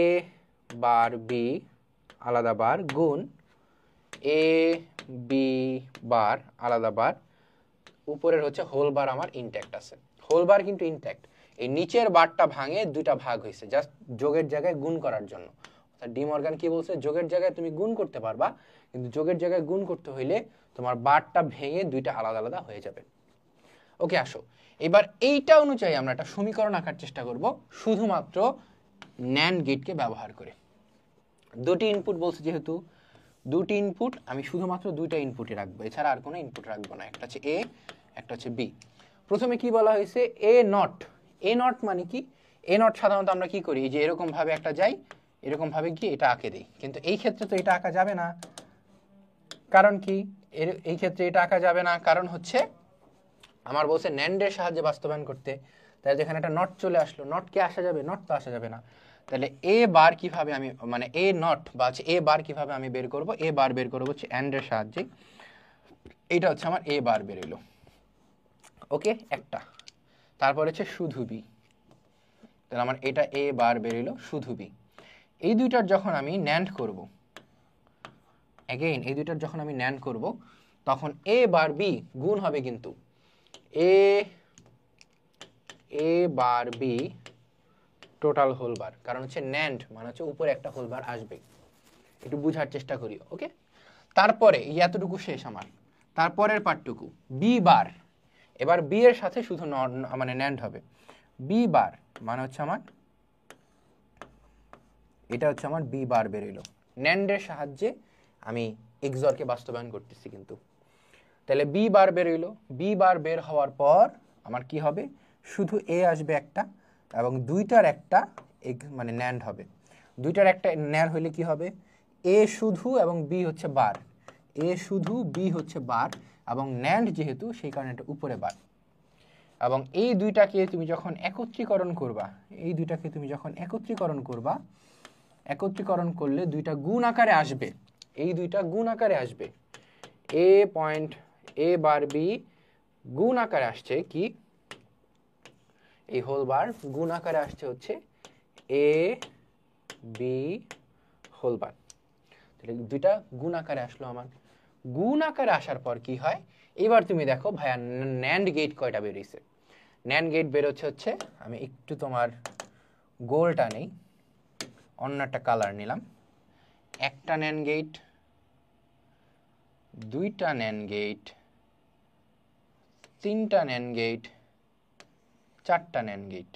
বার বি আলাদা বার গুণ এ বি বার আলাদা বার, উপরের হচ্ছে হোল বার আমার ইনট্যাক্ট আছে, হোল বার কিন্তু ইনট্যাক্ট। এই নিচের বারটা ভাঙে দুইটা ভাগ হয়েছে জাস্ট যোগের জায়গায় গুণ করার জন্য। ডি মর্গান কি বলছে, যোগের জায়গায় তুমি গুণ করতে পারবা, কিন্তু যোগের জায়গায় গুণ করতে হইলে তোমার বারটা ভেঙে দুইটা আলাদা আলাদা হয়ে যাবে। ওকে, আসো এবার এইটা অনুযায়ী আমরা একটা সমীকরণ আঁকার চেষ্টা করব শুধুমাত্র ন্যান্ড গেটকে ব্যবহার করে। দুটি ইনপুট বলছে, যেহেতু দুটি ইনপুট আমি শুধুমাত্র দুইটা ইনপুটই রাখবো, এছাড়া আর কোনো ইনপুট রাখবো না। একটা হচ্ছে এ, একটা হচ্ছে বি। প্রথমে কি বলা হয়েছে, এ নট। এ নট মানে কি, এ নট সাধারণত আমরা কি করি, যে এরকম ভাবে একটা যাই, এরকম ভাবে গিয়ে এটা আঁকে দিই, কিন্তু এই ক্ষেত্রে তো এটা আঁকা যাবে না। কারণ কি, এই ক্ষেত্রে এটা আঁকা যাবে না কারণ হচ্ছে আমার বলছে ন্যান্ডের সাহায্যে বাস্তবায়ন করতে। তাহলে যেখানে একটা নট চলে আসলো, নট কে আসা যাবে, নট তো আসা যাবে না। তাহলে এ বার কিভাবে আমি মানে এ নট বা হচ্ছে এ বার কিভাবে আমি বের করব, এ বার বের করবো হচ্ছে অ্যান্ডের সাহায্যে। এইটা হচ্ছে আমার এ বার বেরোলো। ওকে, একটা। তারপর হচ্ছে শুধু বি, তাহলে আমার এটা এ বার বেরোলো শুধু বি। এই দুইটার যখন আমি ন্যান্ড করব, অ্যাগেইন এই দুইটার যখন আমি ন্যান্ড করব তখন এ বার বি গুণ হবে কিন্তু A bar B total whole bar, কারণ হচ্ছে ন্যান্ড মানে হচ্ছে উপরে একটা হোল বার আসবে। একটু বুঝার চেষ্টা করি। ওকে, তারপরে এতটুকু শেষ আমার, তারপরের পার্টটুকু বি বার। এবার বি এর সাথে শুধু মানে ন্যান্ড হবে। বি বার মানে হচ্ছে আমার এটা হচ্ছে আমার বি বার বেরোলো, ন্যান্ডের সাহায্যে আমি এক্সরকে বাস্তবায়ন করতেছি কিন্তু। তাহলে বি বার বেরোইলো, বি বার বের হওয়ার পর আমার কি হবে, শুধু এ আসবে একটা এবং দুইটার একটা মানে ন্যান্ড হবে। দুইটার একটা ন্যান্ড হইলে কি হবে, এ শুধু এবং বি হচ্ছে বার, এ শুধু বি হচ্ছে বার এবং ন্যান্ড যেহেতু সেই কারণে এটা উপরে বার। এবং এই দুইটাকে তুমি যখন একত্রীকরণ করবা, এই দুইটাকে তুমি যখন একত্রীকরণ করবা, একত্রীকরণ করলে দুইটা গুণ আকারে আসবে, এই দুইটা গুণ আকারে আসবে। এ পয়েন্ট এ বার বি গুণ আকারে আসছে কি, এই হোল বার গুণ আকারে আসছে হচ্ছে এ বি হোল বার। তাহলে দুইটা গুণ আকারে আসলো আমার। গুণ আকারে আসার পর কি হয়, এবার তুমি দেখো ভাইয়া ন্যান্ড গেট কয়টা বেরিয়েছে। ন্যান্ড গেট বেরোচ্ছে হচ্ছে, আমি একটু তোমার গোলটা নেই, অন্য একটা কালার নিলাম। একটা ন্যান্ড গেট, দুইটা ন্যান্ড গেট, তিনটা ন্যান্ড গেট, চারটা ন্যান্ড গেট।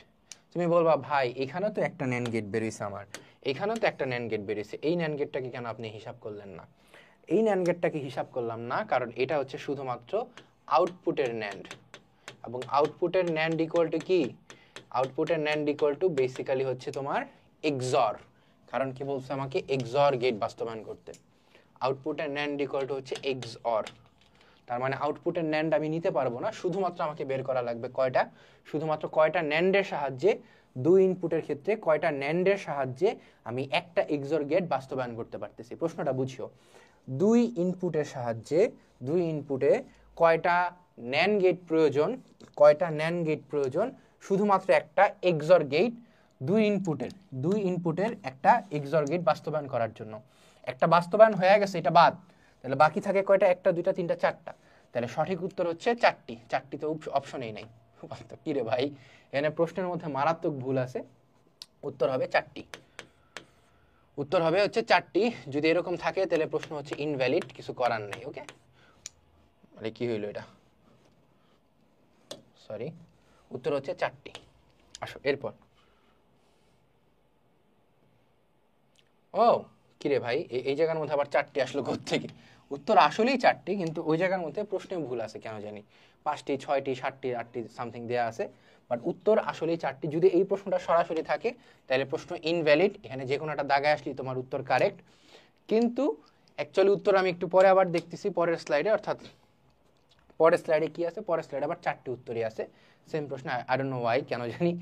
তুমি বলবা ভাই এখানেও তো একটা ন্যান্ড গেট বেরিয়েছে আমার, এখানেও তো একটা ন্যান্ড গেট বেরিয়েছে, এই ন্যান্ড গেটটাকে কেন আপনি হিসাব করলেন না? এই ন্যান্ড গেটটাকে হিসাব করলাম না কারণ এটা হচ্ছে শুধুমাত্র আউটপুটের ন্যান্ড, এবং আউটপুটের ন্যান্ড ইকুয়াল টু কি, আউটপুটের ন্যান্ড ইকুয়াল টু বেসিক্যালি হচ্ছে তোমার এক্সর। কারণ কি বলছে আমাকে, এক্সর গেট বাস্তবায়ন করতে। আউটপুটের ন্যান্ড ইকুয়াল টু হচ্ছে এক্সর, তার মানে আউটপুটের ন্যান্ড আমি নিতে পারবো না, শুধুমাত্র আমাকে বের করা লাগবে কয়টা, শুধুমাত্র কয়টা ন্যান্ডের সাহায্যে, দুই ইনপুটের ক্ষেত্রে কয়টা ন্যান্ডের সাহায্যে আমি একটা এক্সর গেট বাস্তবায়ন করতে পারতেছি। প্রশ্নটা বুঝিও, দুই ইনপুটের সাহায্যে, দুই ইনপুটে কয়টা ন্যান্ড গেট প্রয়োজন, শুধুমাত্র একটা এক্সর গেট, দুই ইনপুটের একটা এক্সর গেট বাস্তবায়ন করার জন্য। একটা বাস্তবায়ন হয়ে গেছে, এটা বাদ, তাহলে বাকি থাকে কয়টা, একটা, দুইটা, তিনটা, চারটা। তাহলে সঠিক উত্তর হচ্ছে চারটি তো অপশনেই নাই। কি রে ভাই, এখানে প্রশ্নের মধ্যে মারাত্মক ভুল আছে। উত্তর হবে চারটি। যদি এরকম থাকে তাহলে প্রশ্ন হচ্ছে ইনভ্যালিড, কিছু করার নেই। ওকে, মানে কি হইলো এটা, সরি, উত্তর হচ্ছে চারটি। আসো এরপর। ও কিরে ভাই, এই জায়গার মধ্যে আবার চারটি আসলো কোত্থেকে? উত্তর আসলেই চারটি, কিন্তু ওই জায়গার মধ্যে প্রশ্নে ভুল আছে কেন জানি, 5টি 6টি 7টি 8টি সামথিং দেয়া আছে, বাট উত্তর আসলেই চারটি। যদি এই প্রশ্নটা সরাসরি থাকে তাহলে প্রশ্ন ইনভ্যালিড, এখানে যে কোনো একটা দাগায় আসলেই তোমার উত্তর কারেক্ট। কিন্তু অ্যাকচুয়ালি উত্তর আমি একটু পরে আবার দেখতেছি পরের স্লাইডে, অর্থাৎ পরের স্লাইডে কি আছে, পরের স্লাইডে আবার চারটি উত্তরই আছে সেম প্রশ্ন। আই ডোন্ট নো ওয়াই, কেন জানি,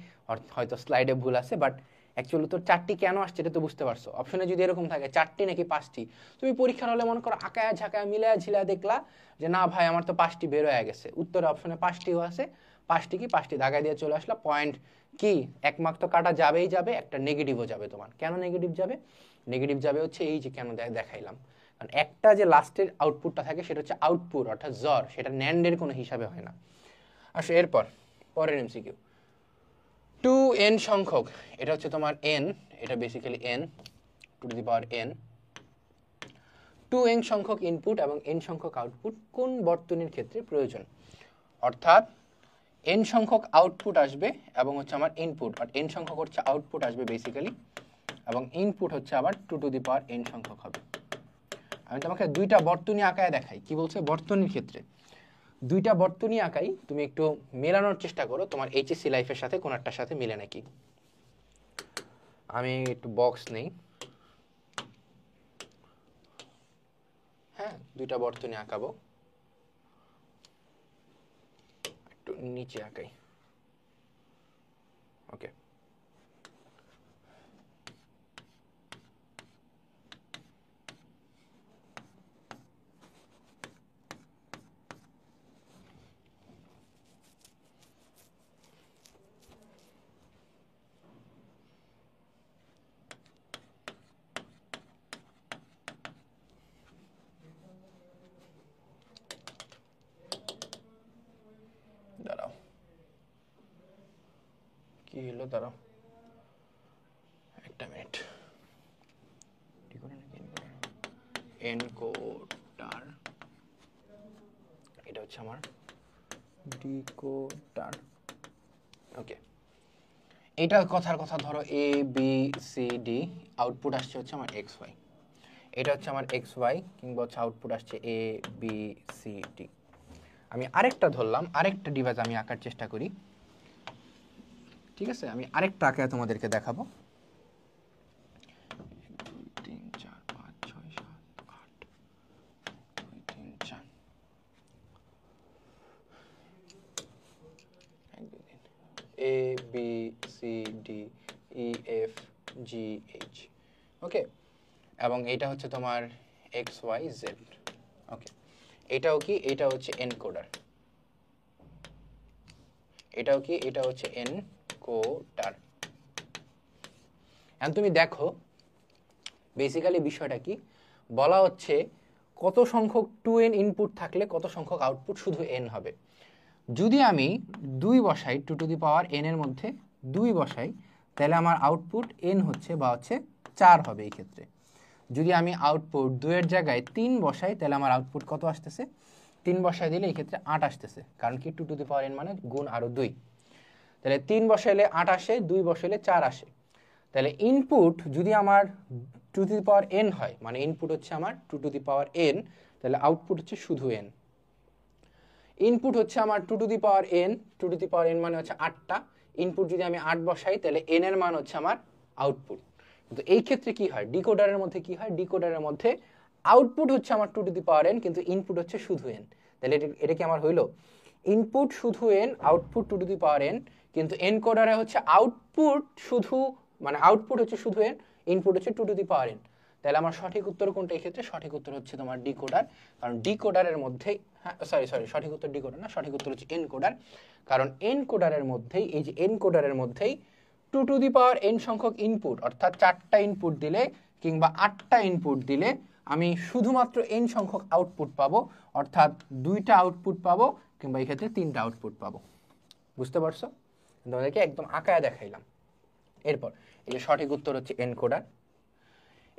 হয়তো স্লাইডে ভুল আছে, বাট অ্যাকচুয়ালি উত্তর চারটি কেন আসছে এটা তো বুঝতে পারছো। অপশনে যদি এরকম থাকে 4টি নাকি 5টি, তুমি পরীক্ষার হলে মনে করো আঁকায়া ঝাঁকায়া মিলায়া ঝিলা দেখলা যে না ভাই আমার তো 5টি বের হয়ে গেছে, উত্তরে অপশনে 5টিও আছে, 5টি দাগায় দিয়ে চলে আসলা, পয়েন্ট কি 1 মার্ক তো কাটা যাবেই যাবে, একটা নেগেটিভও যাবে তোমার। কেন নেগেটিভ যাবে? নেগেটিভ যাবে হচ্ছে এই যে কেন দেখাইলাম, কারণ একটা যে লাস্টের আউটপুটটা থাকে সেটা হচ্ছে আউটপুট, অর্থাৎ জ্বর, সেটা ন্যান্ডের কোনো হিসাবে হয় না। আসো এরপর পরের এমসিকিউ। 2n সংখ্যক, এটা হচ্ছে তোমার n, এটা basically n to the power n, 2n সংখ্যক ইনপুট এবং n সংখ্যক আউটপুট কোন বর্তনীর ক্ষেত্রে প্রয়োজন? অর্থাৎ n সংখ্যক আউটপুট আসবে এবং হচ্ছে আমার ইনপুট, আর n সংখ্যক হচ্ছে আউটপুট আসবে বেসিক্যালি, এবং ইনপুট হচ্ছে আবার 2 টু দি পাওয়ার n সংখ্যক হবে। আমি তোমাকে দুইটা বর্তনী আঁকায় দেখাই, কি বলছে বর্তনীর ক্ষেত্রে। দুইটা বর্তনী আঁকাই, তুমি একটু মেলানোর চেষ্টা করো তোমার এইচএসসি লাইফের সাথে কোন একটার সাথে মিলে নাকি। আমি একটু বক্স নেই, হ্যাঁ দুইটা বর্তনী আঁকাবো, একটু নিচে আঁকাই। ওকে, দাঁড়াও, কি হলো, দাঁড়াও একটা মিনিট। এনকোডার, এটা হচ্ছে আমার ডিকোডার। ওকে, এটা কথার কথা ধরো এ বি সি ডি, আউটপুট আসছে হচ্ছে আমার এক্স ওয়াই, এটা হচ্ছে আমার এক্স ওয়াই, কিংবা হচ্ছে আউটপুট আসছে এ বি সি ডি। আমি আরেকটা ধরলাম, আরেকটা ডিভাইস আমি আঁকার চেষ্টা করি, ঠিক আছে? আমি আরেকটা আঁকায় তোমাদেরকে দেখাবো। 3 4 5 6 7 8 2 3 4 A B C D E F G H. Okay, এবং এটা হচ্ছে তোমার এক্স ওয়াই জেড। ওকে, এটাও কি, এটা হচ্ছে এনকোডার, এটাও কি, এটা হচ্ছে এনকোডার। এখন তুমি দেখো বেসিক্যালি বিষয়টা কি বলা হচ্ছে, কত সংখ্যক 2n ইনপুট থাকলে কত সংখ্যক আউটপুট শুধু n হবে। যদি আমি 2 বসাই, 2 টু দি পাওয়ার n এর মধ্যে 2 বসাই, তাহলে আমার আউটপুট n হচ্ছে বা হচ্ছে 4 হবে এই ক্ষেত্রে। যদি আমি আউটপুট 2 এর জায়গায় 3 বসাই, তাহলে আমার আউটপুট কত আসতেছে? 3 বসাই দিলে এই ক্ষেত্রে 8 আসতেছে, কারণ কি 2 টু দি পাওয়ার n মানে গুণ আরো 2, তাহলে 3 বসাইলে 8 আসে, 2 বসাইলে 4 আসে। তাহলে ইনপুট যদি আমার 2 টু দি পাওয়ার n হয়, মানে ইনপুট হচ্ছে আমার 2 টু দি পাওয়ার n, তাহলে আউটপুট হচ্ছে শুধু n। ইনপুট হচ্ছে আমার 2 to the power n, 2 to the power n মানে হচ্ছে 8টা, ইনপুট যদি আমি 8 বসাই তাহলে n এর মান হচ্ছে আমার আউটপুট। কিন্তু এই ক্ষেত্রে কি হয়, ডিকোডারের মধ্যে কি হয়, ডিকোডারের মধ্যে আউটপুট হচ্ছে আমার 2 টু দি পাওয়ার n, কিন্তু ইনপুট হচ্ছে শুধু n। তাহলে এটা কি আমার হইলো, ইনপুট শুধু n, output 2 to the power n, কিন্তু এনকোডারে হচ্ছে আউটপুট শুধু, মানে আউটপুট হচ্ছে শুধু n, ইনপুট হচ্ছে 2 টু দি পাওয়ার n। তাহলে আমার সঠিক উত্তর কোনটা? এই ক্ষেত্রে সঠিক উত্তর হচ্ছে তোমার ডিকোডার, কারণ ডিকোডারের মধ্যেই, হ্যাঁ সরি সঠিক উত্তর ডিকোডার না, সঠিক উত্তর হচ্ছে এনকোডার, কারণ এনকোডারের মধ্যেই, এই যে এনকোডারের মধ্যেই 2 টু দি পাওয়ার n সংখ্যক ইনপুট, অর্থাৎ 4টা ইনপুট দিলে কিংবা 8টা ইনপুট দিলে আমি শুধুমাত্র n সংখ্যক আউটপুট পাবো, অর্থাৎ 2টা আউটপুট পাবো কিংবা এই ক্ষেত্রে 3টা আউটপুট পাবো। বুঝতে পারছো? তোমাদেরকে একদম আঁকায় দেখাইলাম। এরপর এই যে সঠিক উত্তর হচ্ছে এনকোডার।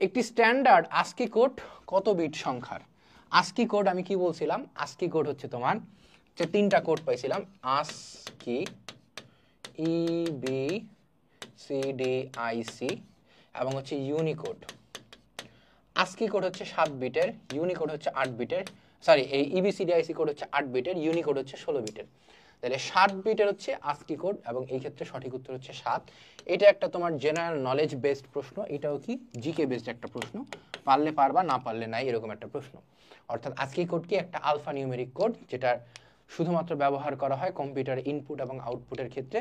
একটি স্ট্যান্ডার্ড আস্কি কোড কত বিট সংখ্যার? আস্কি কোড আমি কি বলছিলাম? আস্কি কোড হচ্ছে তোমার যে 3টা কোড পাইছিলাম, আস্কি, EBCDIC এবং হচ্ছে ইউনিকোড। আস্কি কোড হচ্ছে 7 বিটের, ইউনিকোড হচ্ছে 8 বিটের, সরি এই EBCDIC কোড হচ্ছে 8 বিটের, ইউনিকোড হচ্ছে 16 বিটের। তাহলে 7 বিটের হচ্ছে আস্কি কোড এবং এই ক্ষেত্রে সঠিক উত্তর হচ্ছে 7। এটা একটা তোমার জেনারেল নলেজ বেসড প্রশ্ন, এটাও কি জিকে বেসড একটা প্রশ্ন, পারলে পারবা না পারলে নাই এরকম একটা প্রশ্ন। অর্থাৎ আস্কি কোড কি? একটা আলফা নিউমেরিক কোড, যেটা শুধুমাত্র ব্যবহার করা হয় কম্পিউটার ইনপুট এবং আউটপুটের ক্ষেত্রে,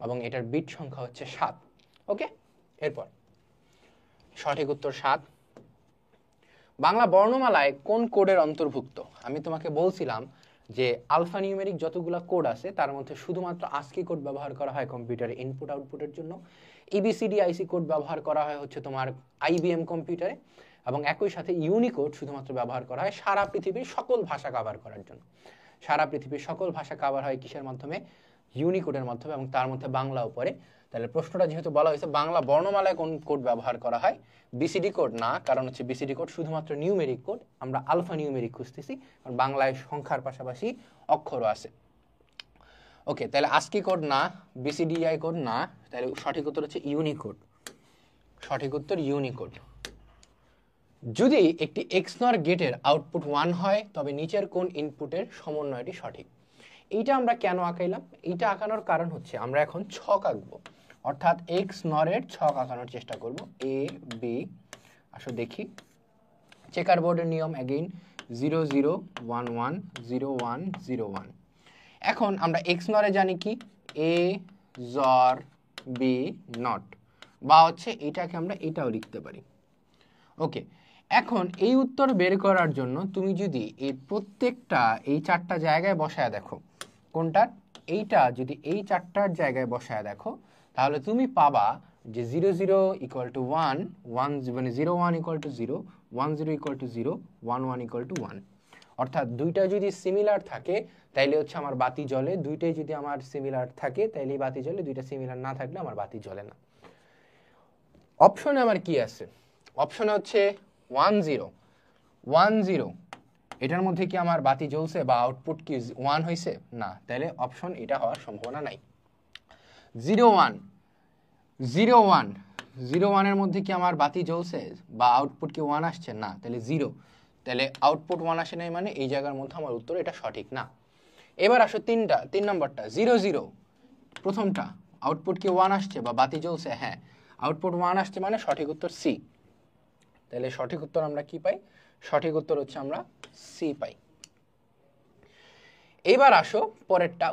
এবং এটার বিট সংখ্যা হচ্ছে 7। ওকে, এরপর সঠিক উত্তর 7। বাংলা বর্ণমালায় কোন কোডের অন্তর্ভুক্ত? আমি তোমাকে বলছিলাম যে আলফা নিউমেরিক যতগুলো কোড আছে তার মধ্যে শুধুমাত্র আস্কি কোড ব্যবহার করা হয় কম্পিউটারে ইনপুট আউটপুটের জন্য, EBCDIC কোড ব্যবহার করা হয় হচ্ছে তোমার IBM কম্পিউটারে, এবং একই সাথে ইউনিকোড শুধুমাত্র ব্যবহার করা হয় সারা পৃথিবীর সকল ভাষা কভার করার জন্য। সারা পৃথিবীর সকল ভাষা কভার হয় কিসের মাধ্যমে? ইউনিকোডের মাধ্যমে, এবং তার মধ্যে বাংলাও পড়ে। তাহলে প্রশ্নটা যেহেতু বলা হয়েছে বাংলা বর্ণমালায় কোন কোড ব্যবহার করা হয়, BCD কোড না, কারণ হচ্ছে BCD কোড শুধুমাত্র নিউমেরিক কোড, আমরা আলফা নিউমেরিক খুঁজতেছি, কারণ বাংলায় সংখ্যার পাশাপাশি অক্ষরও আছে। ওকে, তাহলে আস্কি কোড না, BCDI কোড না, তাহলে সঠিক উত্তর হচ্ছে ইউনিকোড। সঠিক উত্তর ইউনিকোড। যদি একটি XNOR গেটের আউটপুট 1 হয় তবে নিচের কোন ইনপুটের সমন্বয়টি সঠিক? এইটা আমরা কেন আঁকাইলাম? এইটা আঁকানোর কারণ হচ্ছে আমরা এখন ছক আঁকবো, অর্থাৎ XNOR এর ছক আঁকানোর চেষ্টা করব। A B, আসো দেখি, চেকার বোর্ডের নিয়ম অ্যাগেইন 0 0 1 1 0 1 0 1। এখন আমরা XNOR এ জানি কি? A XOR B নট, বা হচ্ছে এটাকে আমরা এটাও লিখতে পারি। ওকে, এখন এই উত্তর বের করার জন্য তুমি যদি এই প্রত্যেকটা এই 4টা জায়গায় বসায় দেখো, কোনটা? এইটা যদি এই 4টার জায়গায় বসায় দেখো, তাহলে তুমি পাবা যে 0 0 ইকুয়াল টু 1 1, মানে 0 1 equal to 0, 1 0 equal to 0, 1 1 equal to 1। অর্থাৎ দুইটা যদি সিমিলার থাকে তাইলে হচ্ছে আমার বাতি জ্বলে, দুইটাই যদি আমার সিমিলার থাকে তাইলেই বাতি জ্বলে, দুইটা সিমিলার না থাকলে আমার বাতি জ্বলে না। অপশনে আমার কি আছে? অপশনে হচ্ছে 1 0 1 0, এটার মধ্যে কি আমার বাতি জ্বলছে বা আউটপুট কি 1 হয়েছে? না, তাহলে অপশন এটা হওয়ার সম্ভাবনা নাই। 0 1 0 1 0 1 এর মধ্যে কি আমার বাতি জ্বলছে বা আউটপুট কি 1 আসছে? না, তাহলে 0, তাহলে আউটপুট 1 আসে নাই, মানে এই জায়গার মধ্যে আমার উত্তর এটা সঠিক না। এবার আসো 3 নম্বরটা 0 0, প্রথমটা আউটপুট কি 1 আসছে বা বাতি জ্বলছে? হ্যাঁ, আউটপুট 1 আসছে, মানে সঠিক উত্তর সি। তাহলে সঠিক উত্তর আমরা কি পাই? সঠিক উত্তর হচ্ছে আমরা সি পাই। এবার আসো পরেরটা।